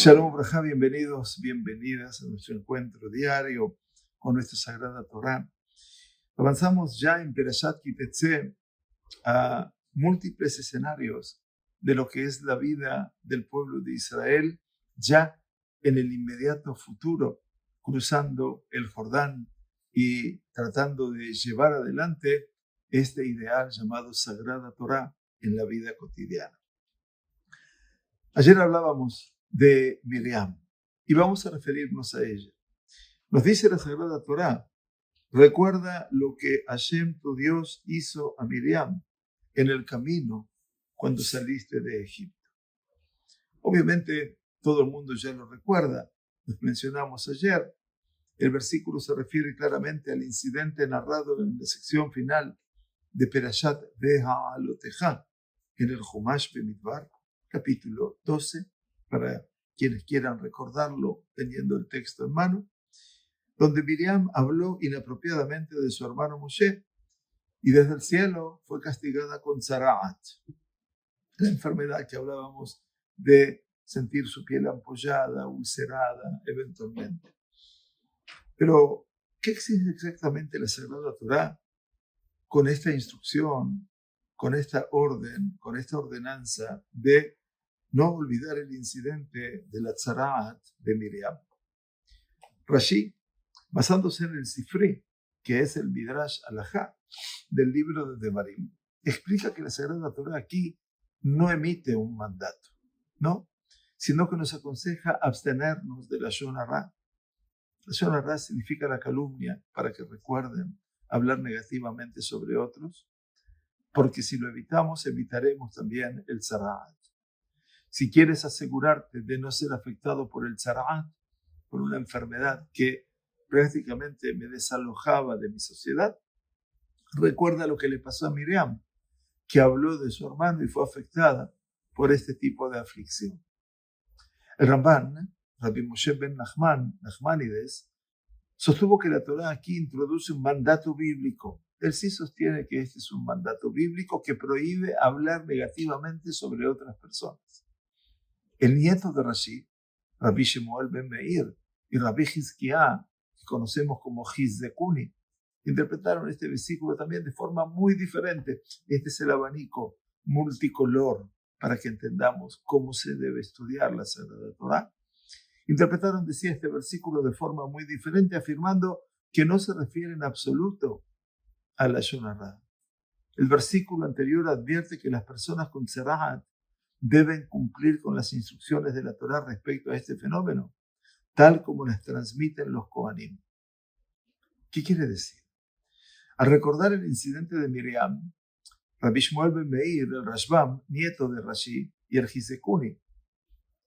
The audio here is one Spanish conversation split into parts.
Shalom Brajá, bienvenidos, bienvenidas a nuestro encuentro diario con nuestra Sagrada Torá. Avanzamos ya en Perashat Ki Tetzé a múltiples escenarios de lo que es la vida del pueblo de Israel, ya en el inmediato futuro, cruzando el Jordán y tratando de llevar adelante este ideal llamado Sagrada Torá en la vida cotidiana. Ayer hablábamos de Miriam y vamos a referirnos a ella. Nos dice la Sagrada Torá: recuerda lo que Hashem tu Dios hizo a Miriam en el camino cuando saliste de Egipto. Obviamente todo el mundo ya lo recuerda, lo mencionamos ayer. El versículo se refiere claramente al incidente narrado en la sección final de Perashat Beha'aloteja en el Chumash Bemidbar, capítulo 12, para quienes quieran recordarlo teniendo el texto en mano, donde Miriam habló inapropiadamente de su hermano Moshe y desde el cielo fue castigada con Tzaraat, la enfermedad que hablábamos de sentir su piel ampollada, ulcerada eventualmente. Pero, ¿qué exige exactamente la Sagrada Torá con esta instrucción, con esta orden, con esta ordenanza de no olvidar el incidente de la Tzaraat de Miriam? Rashi, basándose en el Sifri, que es el Midrash Alajá del libro de Devarim, explica que la Sagrada Torá aquí no emite un mandato, ¿no? Sino que nos aconseja abstenernos de la Lashon Hará. La Lashon Hará significa la calumnia, para que recuerden hablar negativamente sobre otros, porque si lo evitamos, evitaremos también el Tzaraat. Si quieres asegurarte de no ser afectado por el Tzaraat, por una enfermedad que prácticamente me desalojaba de mi sociedad, recuerda lo que le pasó a Miriam, que habló de su hermano y fue afectada por este tipo de aflicción. El Ramban, Rabbi Moshe ben Nachmanides, sostuvo que la Torá aquí introduce un mandato bíblico. Él sí sostiene que este es un mandato bíblico que prohíbe hablar negativamente sobre otras personas. El nieto de Rashi, Rabbi Shemuel ben Meir y Rabbi Hizkiah, que conocemos como Hizekuni, interpretaron este versículo también de forma muy diferente. Este es el abanico multicolor para que entendamos cómo se debe estudiar la Sagrada Torá. Interpretaron, decía, este versículo de forma muy diferente, afirmando que no se refiere en absoluto a la Lashon Hará. El versículo anterior advierte que las personas con Tzaraat deben cumplir con las instrucciones de la Torá respecto a este fenómeno, tal como las transmiten los Kohanim. ¿Qué quiere decir? Al recordar el incidente de Miriam, Rabbi Shmuel ben Meir, el Rashbam, nieto de Rashi, y el Hizekuni,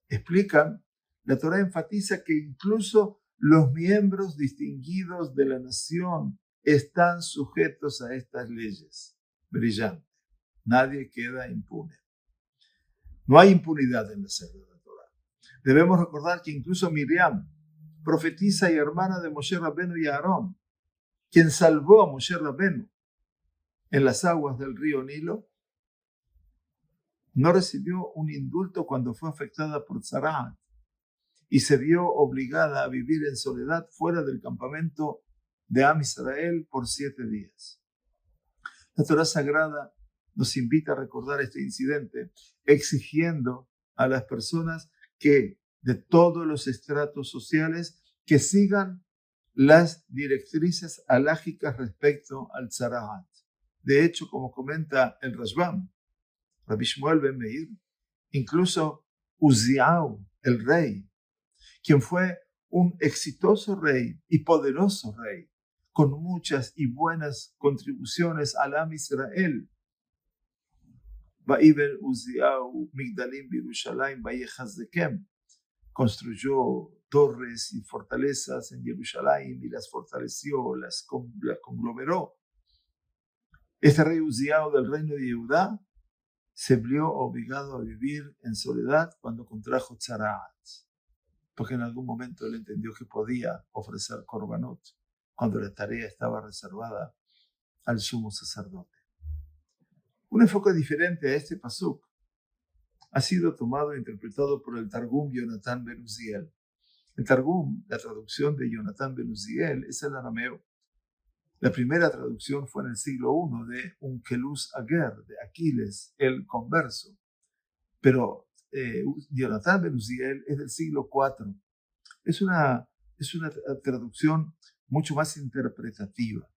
explican, la Torá enfatiza que incluso los miembros distinguidos de la nación están sujetos a estas leyes. Brillante. Nadie queda impune. No hay impunidad en la Sagrada Torá. Debemos recordar que incluso Miriam, profetisa y hermana de Moshe Rabbeinu y Aarón, quien salvó a Moshe Rabbeinu en las aguas del río Nilo, no recibió un indulto cuando fue afectada por Tzaraat y se vio obligada a vivir en soledad fuera del campamento de Am Israel por 7 días. La Torá Sagrada nos invita a recordar este incidente, exigiendo a las personas que de todos los estratos sociales que sigan las directrices halágicas respecto al Tzaraat. De hecho, como comenta el Rashbam, Rabbi Shmuel ben Meir, incluso Uziau, el rey, quien fue un exitoso rey y poderoso rey, con muchas y buenas contribuciones al Am Israel. Va'iber Uziau Migdalim Yerushalayim Vayechazdekem, construyó torres y fortalezas en Jerusalén y las fortaleció, las conglomeró. Este rey Uziao del reino de Judá se vio obligado a vivir en soledad cuando contrajo Tzaraat, porque en algún momento él entendió que podía ofrecer korbanot cuando la tarea estaba reservada al sumo sacerdote. Un enfoque diferente a este pasuk ha sido tomado e interpretado por el Targum Yonatan ben Uziel. El Targum, la traducción de Yonatan ben Uziel, es el arameo. La primera traducción fue en el siglo I de Unkelus Ager, de Aquiles, el converso. Pero Yonatan ben Uziel es del siglo IV. Es una traducción mucho más interpretativa.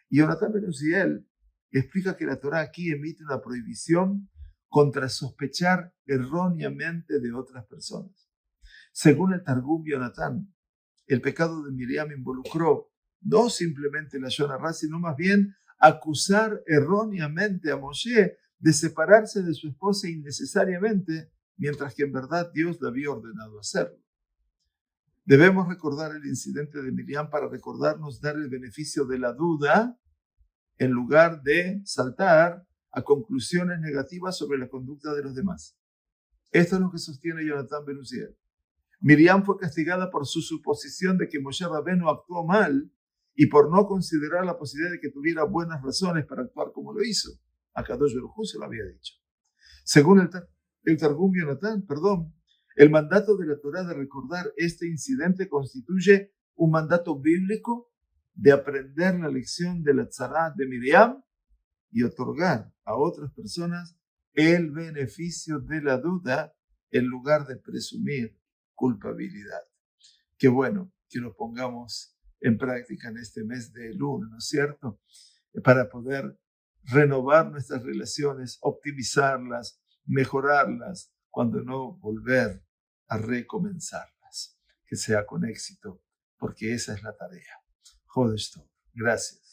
Y Yonatan ben Uziel explica que la Torá aquí emite una prohibición contra sospechar erróneamente de otras personas. Según el Targum Yonatan, el pecado de Miriam involucró no simplemente la Lashon Hara, sino más bien acusar erróneamente a Moshe de separarse de su esposa innecesariamente, mientras que en verdad Dios le había ordenado hacerlo. Debemos recordar el incidente de Miriam para recordarnos dar el beneficio de la duda en lugar de saltar a conclusiones negativas sobre la conducta de los demás. Esto es lo que sostiene Yonatan ben Uziel. Miriam fue castigada por su suposición de que Moshe Rabbeinu actuó mal y por no considerar la posibilidad de que tuviera buenas razones para actuar como lo hizo. Akadosh Baruj Hu se lo había dicho. Según el Targum Yonatan, el mandato de la Torá de recordar este incidente constituye un mandato bíblico de aprender la lección de la tzara de Miriam y otorgar a otras personas el beneficio de la duda en lugar de presumir culpabilidad. Qué bueno que lo pongamos en práctica en este mes de Elul, ¿no es cierto? Para poder renovar nuestras relaciones, optimizarlas, mejorarlas, cuando no volver a recomenzarlas. Que sea con éxito, porque esa es la tarea. Jodesh Tov. Gracias.